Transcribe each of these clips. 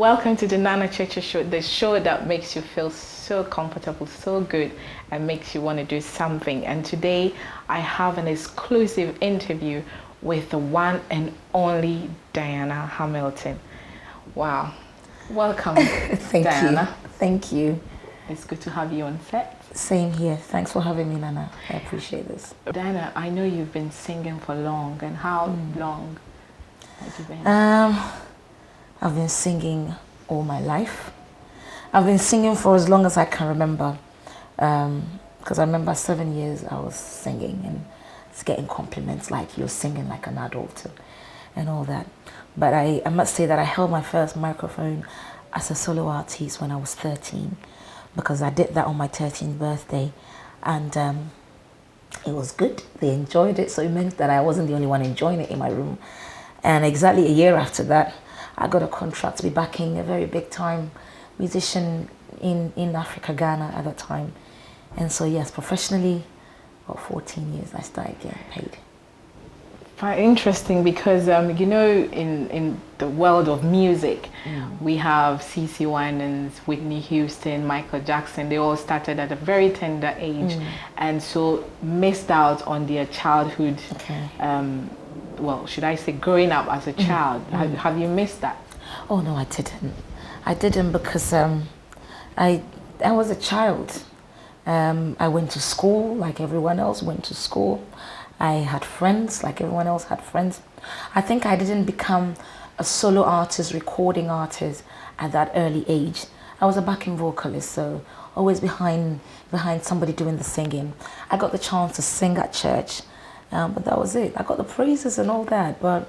Welcome to the Nana Cheche Show, the show that makes you feel so comfortable, so good, and makes you want to do something. And today I have an exclusive interview with the one and only Diana Hamilton. Wow. Welcome, Thank Diana. you. Thank you. It's good to have you on set. Same here. Thanks for having me, Nana. I appreciate this. Diana, I know you've been singing for long. And how long have you been? I've been singing all my life. I've been singing for as long as I can remember. Because I remember 7 years I was singing and getting compliments like you're singing like an adult and all that. But I must say that I held my first microphone as a solo artist when I was 13, because I did that on my 13th birthday, and it was good. They enjoyed it, so it meant that I wasn't the only one enjoying it in my room. And exactly a year after that, I got a contract to be backing a very big time musician in Africa, Ghana at that time. And so yes, professionally, about 14 years I started getting paid. Quite interesting, because you know, in the world of music, we have CC Winans, Whitney Houston, Michael Jackson. They all started at a very tender age, and so missed out on their childhood. Okay. Well, should I say, growing up as a child? Have you missed that? Oh no, I didn't. I didn't, because I was a child. I went to school like everyone else went to school. I had friends like everyone else had friends. I think I didn't become a solo artist, recording artist at that early age. I was a backing vocalist, so always behind somebody doing the singing. I got the chance to sing at church, but that was it. I got the praises and all that, but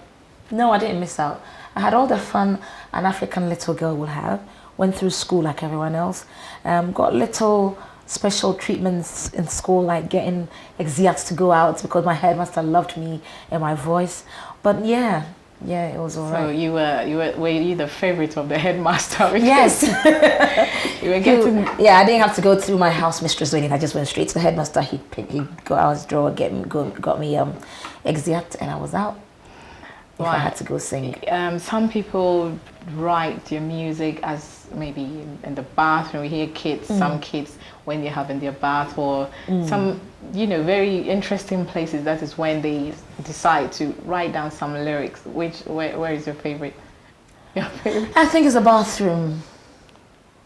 no, I didn't miss out. I had all the fun an African little girl would have. Went through school like everyone else. Got little special treatments in school, like getting exeats to go out because my headmaster loved me and my voice. But yeah, it was all right. So were you the favorite of the headmaster? Yes. You were getting... Yeah, I didn't have to go through my house mistress or anything. I just went straight to the headmaster. He'd go out his drawer, got me exeat, and I was out. If I had to go sing. Some people write their music as maybe in the bathroom. We hear kids, some kids when they're having their bath, or some, you know, very interesting places. That is when they decide to write down some lyrics. Where is your favorite? Your favorite? I think it's a bathroom.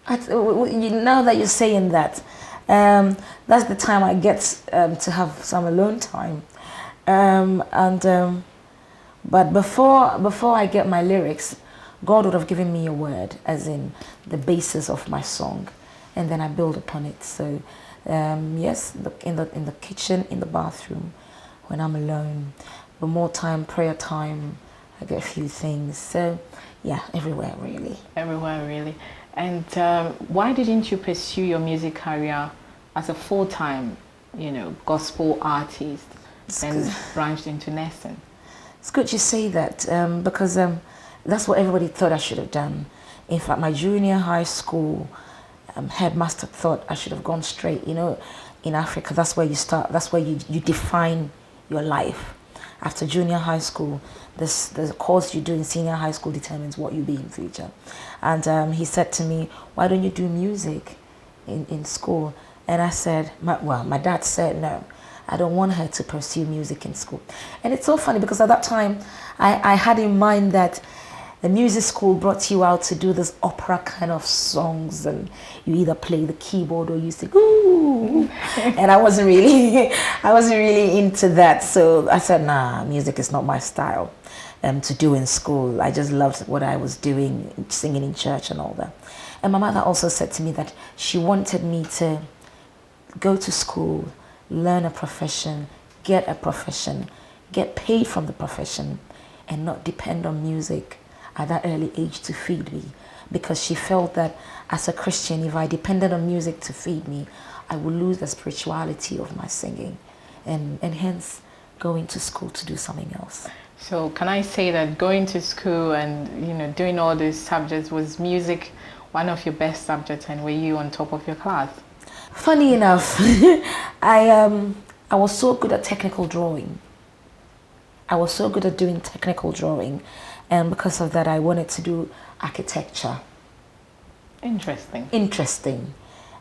Now that you're saying that, that's the time I get to have some alone time, but before I get my lyrics, God would have given me a word, as in the basis of my song, and then I build upon it. So yes, in the kitchen, in the bathroom, when I'm alone, but more time, prayer time, I get a few things. So yeah, everywhere really. Everywhere really. And why didn't you pursue your music career as a full-time, you know, gospel artist, and branched into nursing? It's good you say that, because that's what everybody thought I should have done. In fact, my junior high school headmaster thought I should have gone straight. You know, in Africa, that's where you start. That's where you define your life. After junior high school, the course you do in senior high school determines what you be in future. And he said to me, "Why don't you do music in school?" And I said, my dad said no. I don't want her to pursue music in school. And it's so funny, because at that time, I had in mind that the music school brought you out to do this opera kind of songs, and you either play the keyboard or you sing, ooh. And I wasn't really into that. So I said, nah, music is not my style to do in school. I just loved what I was doing, singing in church and all that. And my mother also said to me that she wanted me to go to school, learn a profession, get a profession, get paid from the profession, and not depend on music at that early age to feed me. Because she felt that as a Christian, if I depended on music to feed me, I would lose the spirituality of my singing, and hence going to school to do something else. So can I say that going to school and, you know, doing all these subjects, was music one of your best subjects, and were you on top of your class? Funny enough, I was so good at technical drawing. I was so good at doing technical drawing, and because of that, I wanted to do architecture. Interesting. Interesting.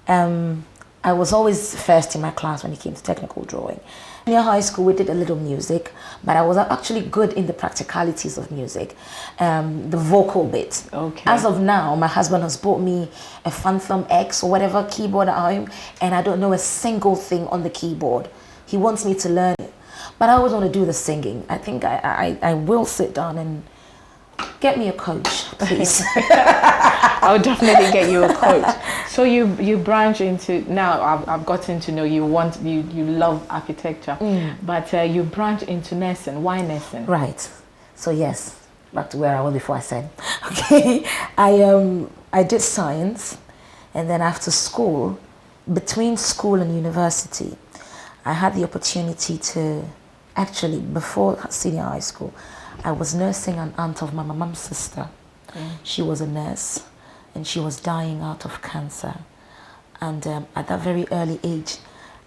I was always first in my class when it came to technical drawing. In high school, we did a little music, but I was actually good in the practicalities of music, the vocal bit. Okay. As of now, my husband has bought me a Phantom X or whatever keyboard at home, and I don't know a single thing on the keyboard. He wants me to learn it, but I always want to do the singing. I think I will sit down and get me a coach, please. I'll definitely get you a coach. So you branch into, now I've gotten to know you love architecture, but you branch into nursing. Why nursing? Right. So yes, back to where I was before I said. Okay, I did science, and then after school, between school and university, I had the opportunity to, actually before senior high school, I was nursing an aunt of my mum's sister. She was a nurse, and she was dying out of cancer. And at that very early age,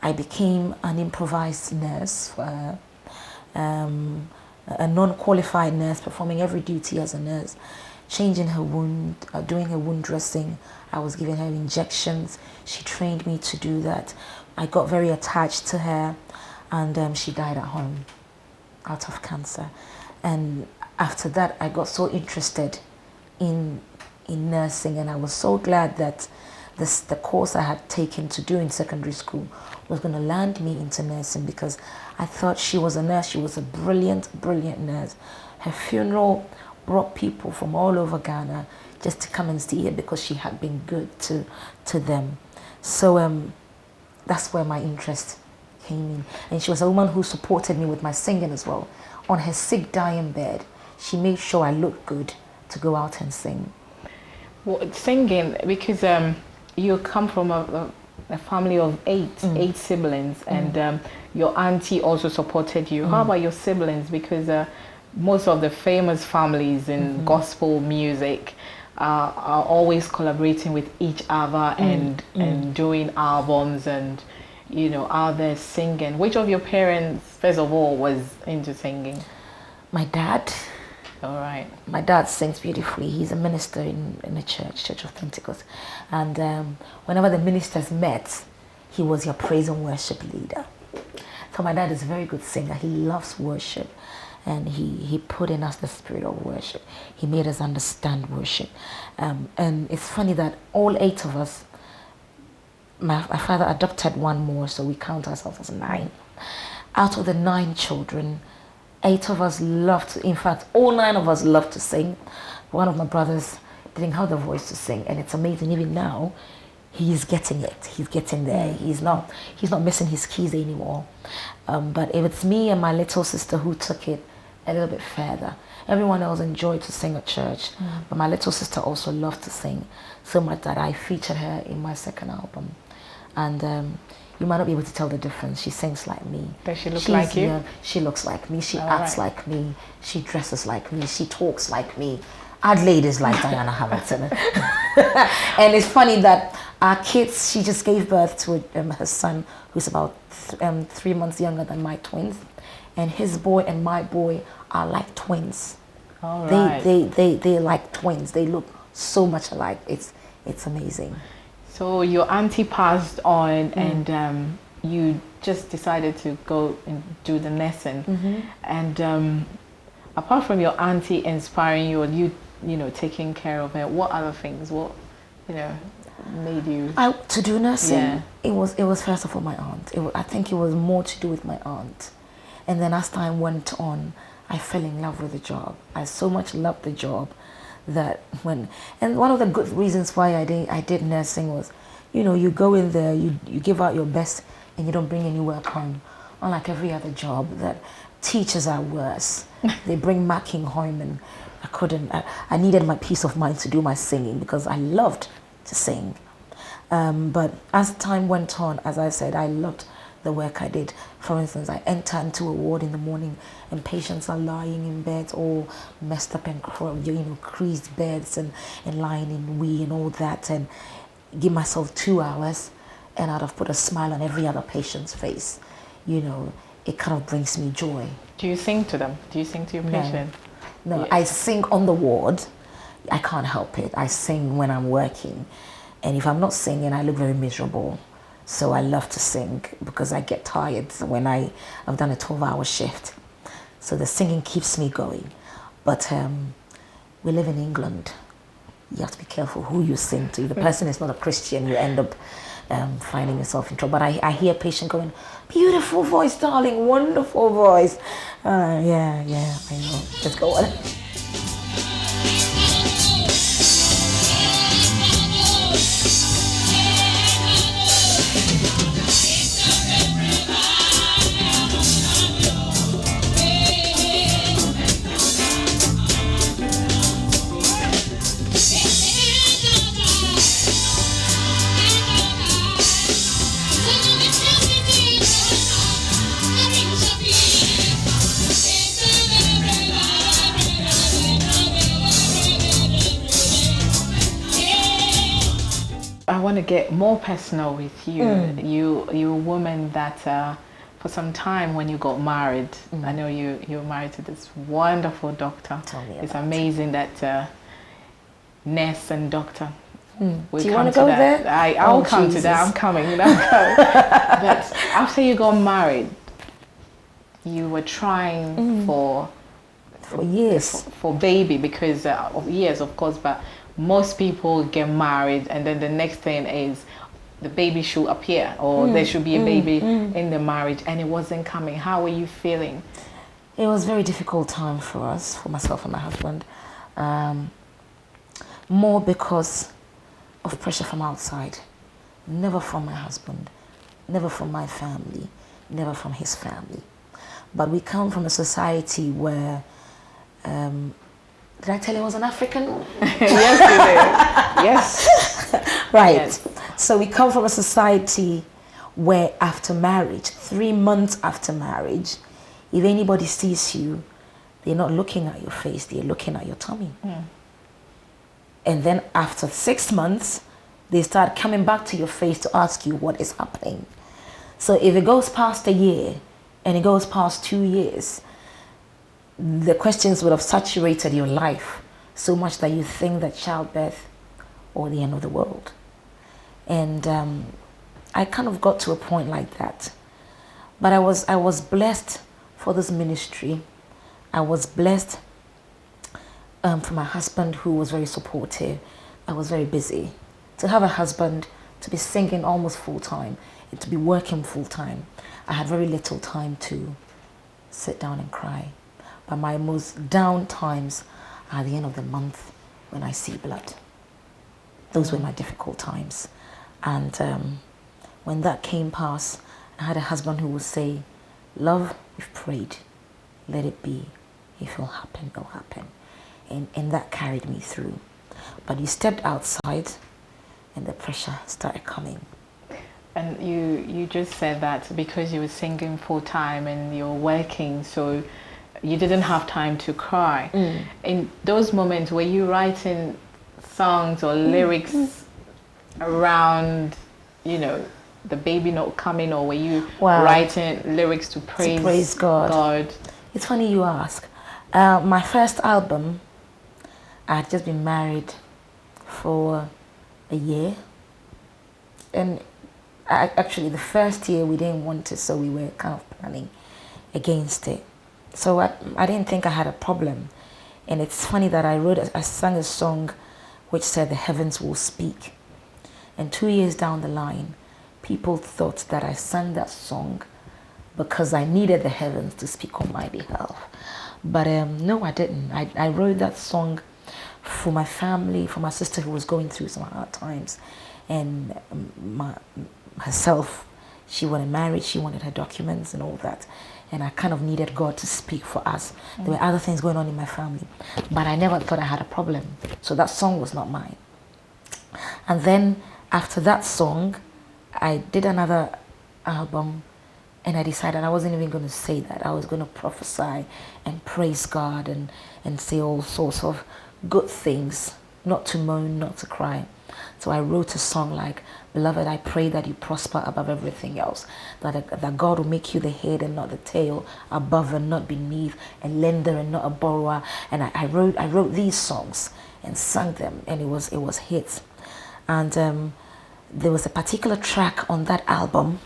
I became an improvised nurse, a non-qualified nurse, performing every duty as a nurse, changing her wound, doing her wound dressing. I was giving her injections. She trained me to do that. I got very attached to her, and she died at home out of cancer. And after that, I got so interested in nursing, and I was so glad that the course I had taken to do in secondary school was going to land me into nursing, because I thought she was a nurse. She was a brilliant, brilliant nurse. Her funeral brought people from all over Ghana just to come and see her because she had been good to them. So that's where my interest came in. And she was a woman who supported me with my singing as well. On her sick, dying bed, she made sure I looked good to go out and sing. Well, singing, because you come from a family of eight siblings, and your auntie also supported you. How about your siblings? Because most of the famous families in gospel music are always collaborating with each other and doing albums and, you know, others singing. Which of your parents, first of all, was into singing? My dad. All right. My dad sings beautifully. He's a minister in a Church of Pentecost. And whenever the ministers met, he was your praise and worship leader. So my dad is a very good singer. He loves worship. And he put in us the spirit of worship. He made us understand worship. And it's funny that all 8 of us, my father adopted one more, so we count ourselves as 9. Out of the 9 children, 8 of us loved to, in fact, all 9 of us loved to sing. One of my brothers didn't have the voice to sing, and it's amazing. Even now, he's getting it. He's getting there. He's not missing his keys anymore. But it was me and my little sister who took it a little bit further. Everyone else enjoyed to sing at church, but my little sister also loved to sing so much that I featured her in my second album. And you might not be able to tell the difference. She sings like me. Does she look like you? Young. She looks like me. She acts like me. She dresses like me. She talks like me. Adelaide is like Diana Hamilton. And it's funny that our kids, she just gave birth to her son, who's about 3 months younger than my twins. And his boy and my boy are like twins. All right. They're like twins. They look so much alike. It's amazing. So your auntie passed on, and you just decided to go and do the nursing. And apart from your auntie inspiring you, and you know, taking care of her, what other things? What, you know, made you to do nursing? Yeah. It was first of all my aunt. I think it was more to do with my aunt. And then as time went on, I fell in love with the job. I so much loved the job that and one of the good reasons why I did nursing was, you know, you go in there, you give out your best, and you don't bring any work home. Unlike every other job, that teachers are worse. They bring marking home, and I needed my peace of mind to do my singing because I loved to sing. But as time went on, as I said, I loved the work I did. For instance, I entered into a ward in the morning, and patients are lying in beds all messed up and creased beds and lying in wee and all that, and give myself 2 hours, and I'd have put a smile on every other patient's face. You know, it kind of brings me joy. Do you sing to them? Do you sing to your patient? No, I sing on the ward, I can't help it. I sing when I'm working. And if I'm not singing, I look very miserable. So I love to sing because I get tired when I've done a 12-hour shift. So the singing keeps me going. But we live in England. You have to be careful who you sing to. If the person is not a Christian, you end up finding yourself in trouble. But I hear a patient going, beautiful voice, darling, wonderful voice. Yeah, I know. Just go on. I want to get more personal with you. You're a woman that for some time when you got married, I know you were married to this wonderful doctor. It's amazing that nurse and doctor. We'll Do you want to go there? I'll come to that. I'm coming. But after you got married, you were trying for years for baby because of years, of course, but most people get married and then the next thing is the baby should appear or there should be a baby in the marriage, and it wasn't coming. How were you feeling? It was a very difficult time for us, for myself and my husband, more because of pressure from outside, never from my husband, never from my family, never from his family. But we come from a society where did I tell you I was an African? Yes, you did. Yes. Right. Yes. So we come from a society where after marriage, 3 months after marriage, if anybody sees you, they're not looking at your face, they're looking at your tummy. And then after 6 months, they start coming back to your face to ask you what is happening. So if it goes past a year and it goes past 2 years, the questions would have saturated your life so much that you think that childbirth or the end of the world. And I kind of got to a point like that. But I was blessed for this ministry. I was blessed for my husband, who was very supportive. I was very busy. To have a husband, to be singing almost full time, and to be working full time, I had very little time to sit down and cry. But my most down times are the end of the month when I see blood. Those were my difficult times. And when that came past, I had a husband who would say, love, we've prayed, let it be. If it'll happen, it'll happen. And that carried me through. But you stepped outside and the pressure started coming. And you just said that because you were singing full time and you're working, so you didn't have time to cry. In those moments, were you writing songs or lyrics around, the baby not coming, or were you writing lyrics to praise God? It's funny you ask. My first album, I had just been married for a year, and actually the first year we didn't want it, so we were kind of planning against it. So I didn't think I had a problem. And it's funny that I sang a song which said the heavens will speak. And 2 years down the line, people thought that I sang that song because I needed the heavens to speak on my behalf. But no, I didn't. I wrote that song for my family, for my sister who was going through some hard times. And herself, she wanted married, she wanted her documents and all that. And I kind of needed God to speak for us. There were other things going on in my family, but I never thought I had a problem. So that song was not mine. And then after that song, I did another album, and I decided I wasn't even going to say that. I was going to prophesy and praise God and say all sorts of good things, not to moan, not to cry. So I wrote a song like, beloved, I pray that you prosper above everything else, that God will make you the head and not the tail, above and not beneath, a lender and not a borrower. And I wrote these songs and sang them, and it was hits. And there was a particular track on that album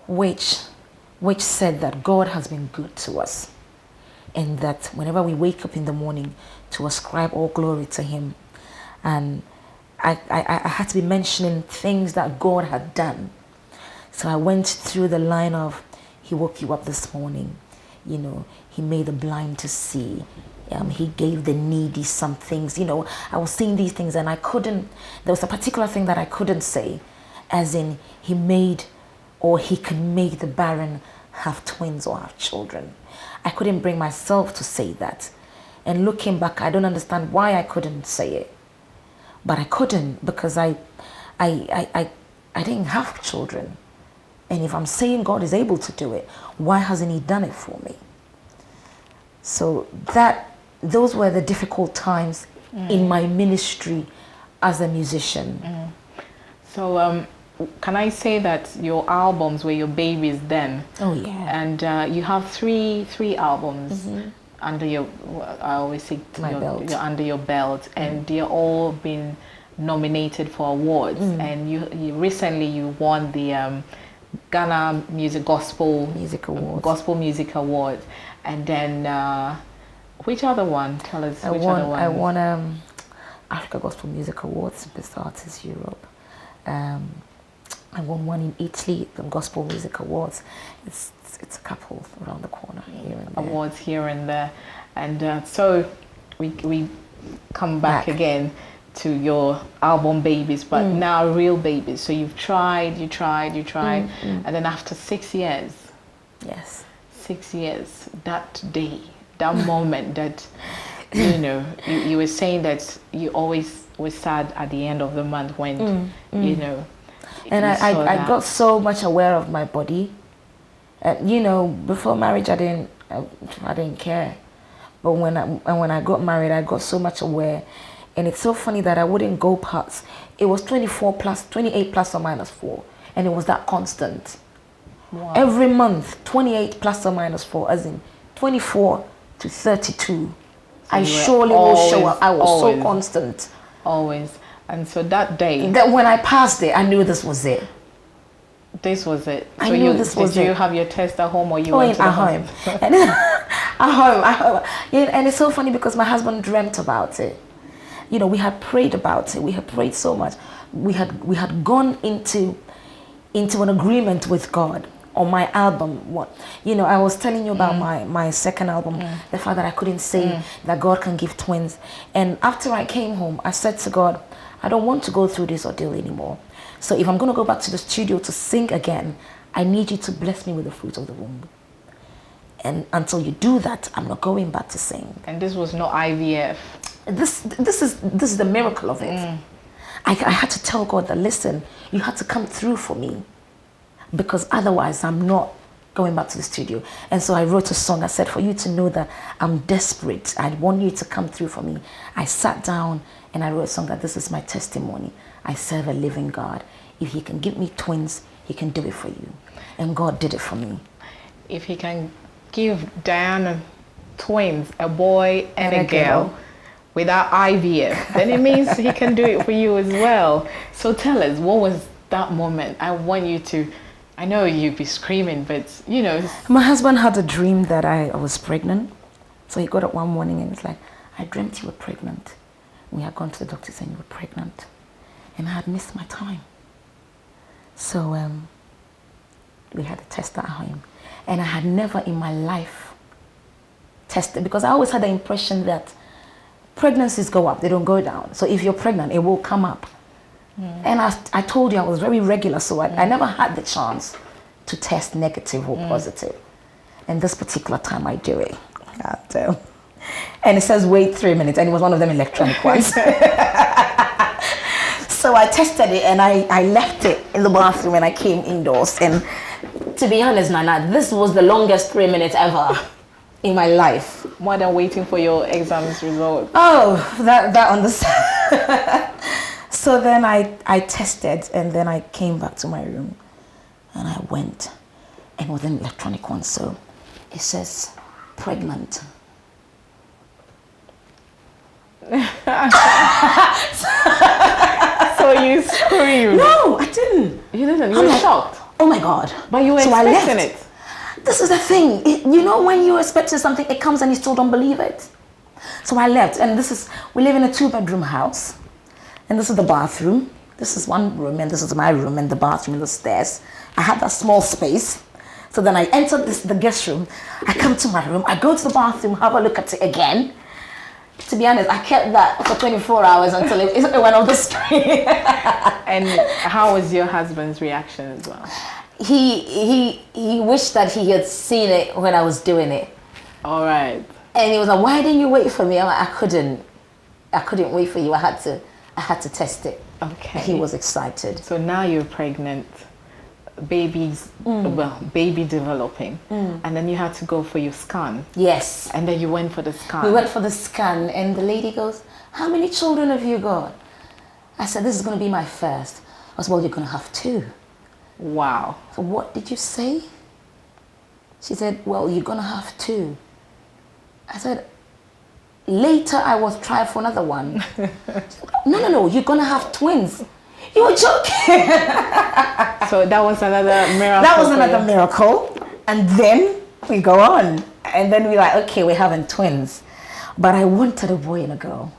which said that God has been good to us, and that whenever we wake up in the morning, to ascribe all glory to him. And I had to be mentioning things that God had done. So I went through the line of, he woke you up this morning, you know, he made the blind to see, he gave the needy some things, you know. I was seeing these things and I couldn't, there was a particular thing that I couldn't say, as in he made, or he can make the barren have twins or have children. I couldn't bring myself to say that. And looking back, I don't understand why I couldn't say it. But I couldn't, because I didn't have children. And if I'm saying God is able to do it, why hasn't he done it for me? So those were the difficult times in my ministry as a musician. So can I say that your albums were your babies then? Oh yeah. And you have three albums under your, I always say, belt. You're under your belt, and they're all been nominated for awards. And you recently won the Ghana Gospel Music Award. And then which other one? Tell us which other one. I won Africa Gospel Music Awards, Best Artist Europe. I won one in Italy, the Gospel Music Awards. It's a couple around the corner here and there. Awards here and there. And so we come back again to your album babies, but now real babies. So you've tried, and then after 6 years. Yes. 6 years, that day, that moment that, you know, you were saying that you always were sad at the end of the month when, you know. And I got so much aware of my body. You know, before marriage, I didn't care. But when I got married, I got so much aware. And it's so funny that I wouldn't go past. It was 28 plus or minus 4. And it was that constant. Wow. Every month, 28 plus or minus 4, as in 24 to 32. So I surely will show up. I was always, so constant. Always. And so that day, that when I passed it, I knew this was it. This was it. I knew this was it. Did you have your test at home, or you went to the home? At home. Yeah, and it's so funny because my husband dreamt about it. You know, we had prayed about it. We had prayed so much. We had gone into an agreement with God on my album. You know, I was telling you about my second album, the fact that I couldn't say that God can give twins. And after I came home, I said to God, I don't want to go through this ordeal anymore. So if I'm going to go back to the studio to sing again, I need you to bless me with the fruit of the womb. And until you do that, I'm not going back to sing. And this was not IVF. This is the miracle of it. I had to tell God that, listen, you had to come through for me, because otherwise I'm not going back to the studio. And so I wrote a song. I said, for you to know that I'm desperate, I want you to come through for me. I sat down and I wrote a song that this is my testimony. I serve a living God. If he can give me twins, he can do it for you. And God did it for me. If he can give Diana twins, a boy and a girl, without IVF, then it means he can do it for you as well. So tell us, what was that moment? I want you to, I know you'd be screaming, but you know. My husband had a dream that I was pregnant. So he got up one morning and it's like, I dreamt you were pregnant. We had gone to the doctor saying you were pregnant. And I had missed my time. So we had a test at home. And I had never in my life tested, because I always had the impression that pregnancies go up, they don't go down. So if you're pregnant, it will come up. And I told you I was very regular, so I never had the chance to test negative or positive. And this particular time I do it. And it says wait 3 minutes, and it was one of them electronic ones. So I tested it and I left it in the bathroom and I came indoors. And to be honest, Nana, this was the longest 3 minutes ever in my life. More than waiting for your exams result. Oh, that on the So then I tested, and then I came back to my room, and I went, and with an electronic one, so it says pregnant. So you screamed. No, I didn't. You didn't. You I'm were like, shocked. oh my God. But you were So I expecting left. it. This is the thing. You know when you're expecting something, it comes and you still don't believe it. So I left, and we live in a 2-bedroom house, and this is the bathroom. This is one room, and this is my room, and the bathroom, and the stairs. I had that small space. So then I entered the guest room. I come to my room. I go to the bathroom, have a look at it again. To be honest, I kept that for 24 hours until it went off the screen. And how was your husband's reaction as well? He wished that he had seen it when I was doing it. All right. And he was like, "Why didn't you wait for me?" I'm like, I couldn't wait for you. I had to test it. Okay. He was excited. So now you're pregnant, baby developing, and then you had to go for your scan. Yes. And then you went for the scan. We went for the scan, and the lady goes, "How many children have you got?" I said, "This is going to be my first." I said, "Well, you're going to have 2. Wow. So what did you say? She said, "Well, you're going to have 2. I said, "Later I will try for another one." No, you're going to have twins. You were joking. So that was another miracle. That was another miracle. And then we go on. And then we're like, okay, we're having twins. But I wanted a boy and a girl.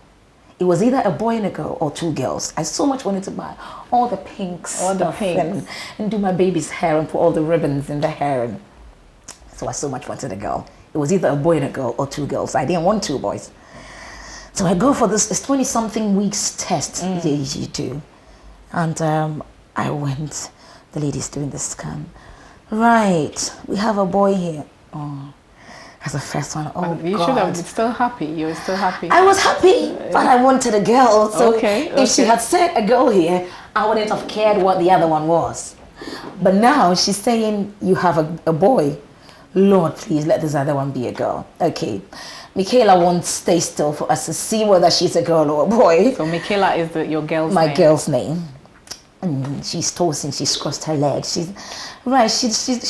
It was either a boy and a girl or 2 girls. I so much wanted to buy all the pinks, and do my baby's hair and put all the ribbons in the hair. And so I so much wanted a girl. It was either a boy and a girl or 2 girls. I didn't want 2 boys. So I go for this 20-something weeks test you do. And I went. The lady's doing the scan. Right, we have a boy here. Oh, that's the first one. Oh, you God. should have been still happy. You were still happy. I was happy, but I wanted a girl. So Okay. if she had said a girl here, I wouldn't have cared what the other one was. But now she's saying you have a boy. Lord, please let this other one be a girl. Okay. Michaela won't stay still for us to see whether she's a girl or a boy. So Michaela is your girl's My name? girl's name. And she's tossing, she's crossed her legs. She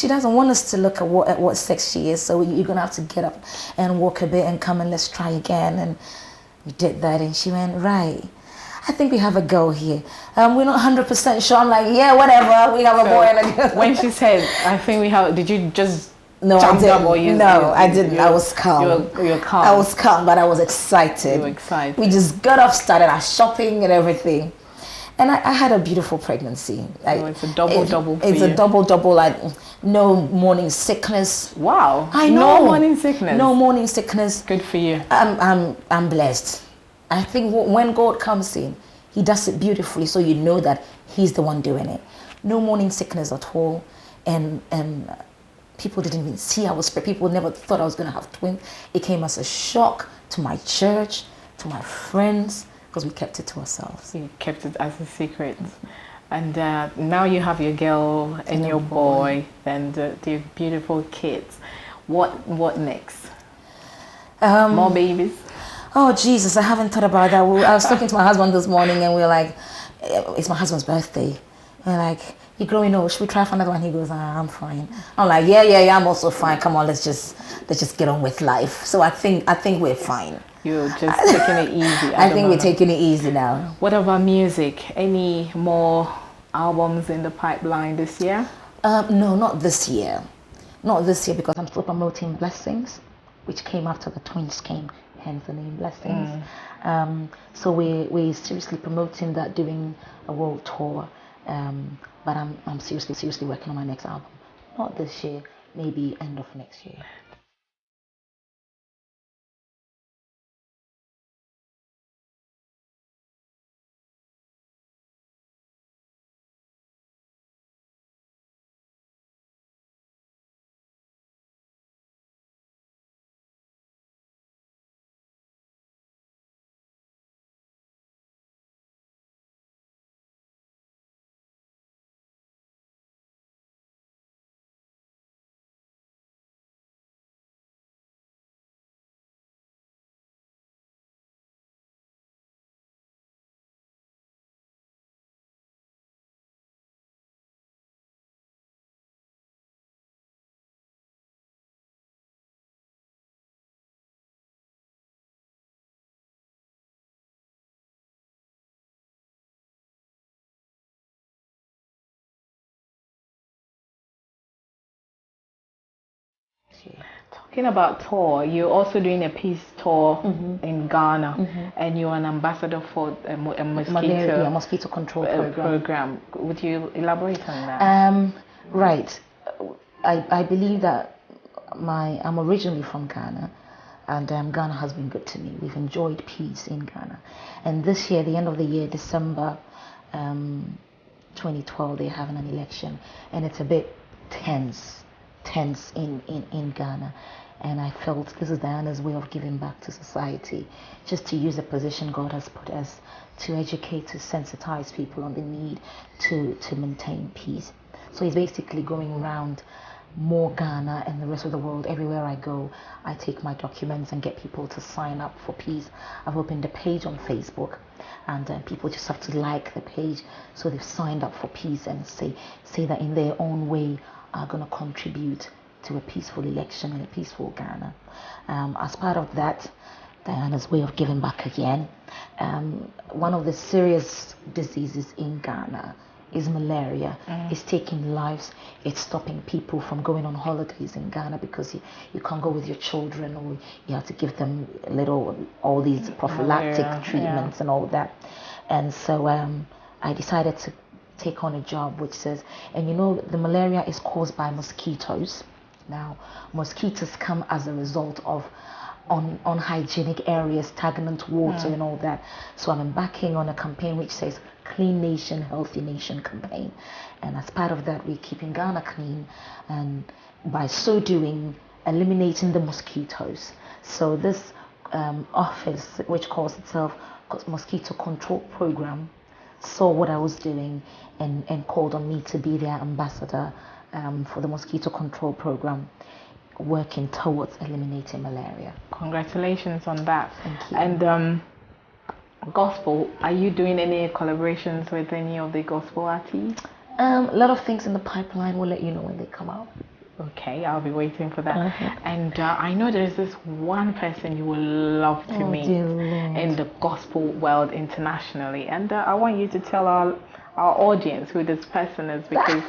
doesn't want us to look at what sex she is. So you're gonna have to get up and walk a bit and come and let's try again. And we did that, and she went, right, I think we have a girl here. We're not 100% sure. I'm like, yeah, whatever. We have a boy and a girl. When she said, I think we have, did you just No, I jump up or didn't. you? No, I didn't. I was calm. You're calm. I was calm, but I was excited. You were excited. We just got up, started our shopping and everything. And I had a beautiful pregnancy. It's a double for It's you. a double, like no morning sickness. Wow. I know. No morning sickness. No morning sickness. Good for you. I'm blessed. I think when God comes in, He does it beautifully, so you know that He's the one doing it. No morning sickness at all, and people didn't even see I was pregnant. People never thought I was going to have twins. It came as a shock to my church, to my friends, because we kept it to ourselves. You kept it as a secret. And now you have your girl and your boy and the beautiful kids. What next? More babies? Oh, Jesus, I haven't thought about that. I was talking to my husband this morning, and we were like, it's my husband's birthday. And like, you're growing old, should we try for another one? He goes, I'm fine. I'm like, yeah, I'm also fine. Come on, let's just get on with life. So I think we're fine. You're just taking it easy. I think we're taking it easzy now. What about music? Any more albums in the pipeline this year? No, not this year. Not this year, because I'm still promoting Blessings, which came after the twins came, hence the name Blessings. So we're seriously promoting that, doing a world tour. But I'm seriously working on my next album. Not this year, maybe end of next year. Talking about tour, you're also doing a peace tour in Ghana, and you're an ambassador for a mosquito control program. Would you elaborate on that? Right. I believe that I'm originally from Ghana, and Ghana has been good to me. We've enjoyed peace in Ghana, and this year, the end of the year, December 2012, they're having an election, and it's a bit tense in Ghana. And I felt this is Diana's way of giving back to society, just to use the position God has put us to educate, to sensitize people on the need to maintain peace. So it's basically going around more Ghana and the rest of the world. Everywhere I go, I take my documents and get people to sign up for peace. I've opened a page on Facebook, and people just have to like the page, so they've signed up for peace and say that in their own way are going to contribute to a peaceful election in a peaceful Ghana. As part of that, Diana's way of giving back again. One of the serious diseases in Ghana is malaria. It's taking lives. It's stopping people from going on holidays in Ghana because you can't go with your children, or you have to give them all these prophylactic treatments and all that. And so I decided to take on a job which says, and the malaria is caused by mosquitoes. Now, mosquitoes come as a result of unhygienic areas, stagnant water and all that. So I'm embarking on a campaign which says Clean Nation, Healthy Nation campaign. And as part of that, we're keeping Ghana clean, and by so doing, eliminating the mosquitoes. So this office, which calls itself Mosquito Control Program, saw what I was doing and called on me to be their ambassador for the mosquito control program, working towards eliminating malaria. Congratulations on that. Thank you. And gospel, are you doing any collaborations with any of the gospel artists? A lot of things in the pipeline. We'll let you know when they come out. Okay, I'll be waiting for that. And I know there's this one person you will love to meet in the gospel world internationally, and I want you to tell our audience who this person is, because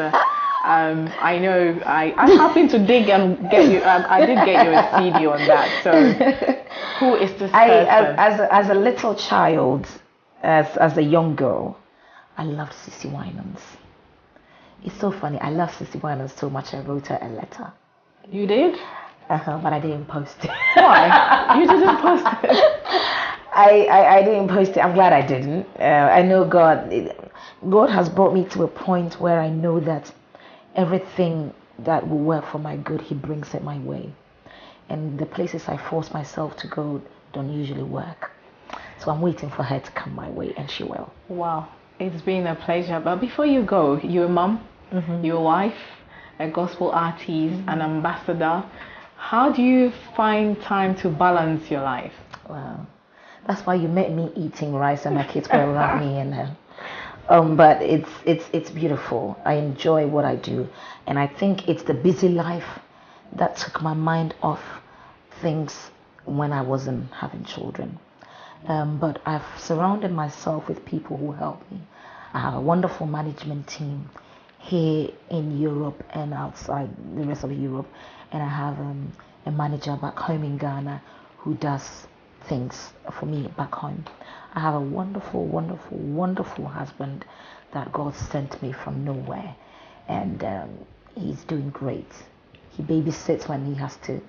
I know I happened to dig and get you. I did get you a CD on that. So, who is this person? As a little child, as a young girl, I loved Sissy Winans. It's so funny. I love Sissy Winans so much. I wrote her a letter. You did? But I didn't post it. Why? You didn't post it? I didn't post it. I'm glad I didn't. I know God has brought me to a point where I know that everything that will work for my good, He brings it my way. And the places I force myself to go don't usually work. So I'm waiting for her to come my way, and she will. Wow. It's been a pleasure. But before you go, you're a mom, you're a wife, a gospel artist, an ambassador. How do you find time to balance your life? Wow. That's why you met me eating rice and my kids were around me, and but it's beautiful. I enjoy what I do, and I think it's the busy life that took my mind off things when I wasn't having children. But I've surrounded myself with people who help me. I have a wonderful management team here in Europe and outside the rest of Europe, and I have a manager back home in Ghana who does things for me back home. I have a wonderful, wonderful, wonderful husband that God sent me from nowhere, and he's doing great. He babysits when he has to,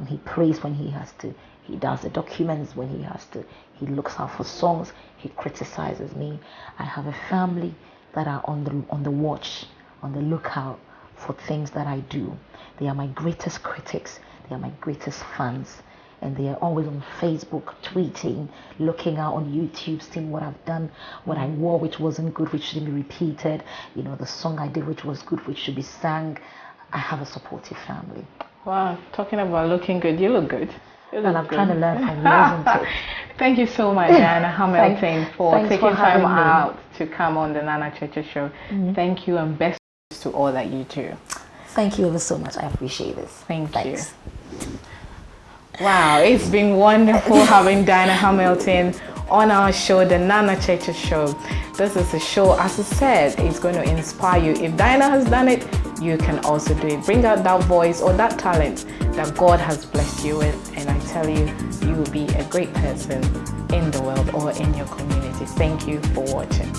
he prays when he has to, he does the documents when he has to, he looks out for songs, he criticizes me. I have a family that are on the watch, on the lookout for things that I do. They are my greatest critics, they are my greatest fans, and they are always on Facebook, tweeting, looking out on YouTube, seeing what I've done, what I wore which wasn't good, which should be repeated, the song I did which was good, which should be sang. I have a supportive family. Wow, talking about looking good, you look good. And I'm trying to learn from you, isn't it? Thank you so much, Diana Hamilton, for taking time out to come on the Nana Cheche Show. Thank you, and best to all that you do. Thank you ever so much. I appreciate this. Thanks you. Wow, it's been wonderful having Diana Hamilton on our show, the Nana Cheche Show. This is a show, as I said, it's going to inspire you. If Diana has done it, you can also do it. Bring out that voice or that talent that God has blessed you with, and I tell you, you will be a great person in the world or in your community. Thank you for watching.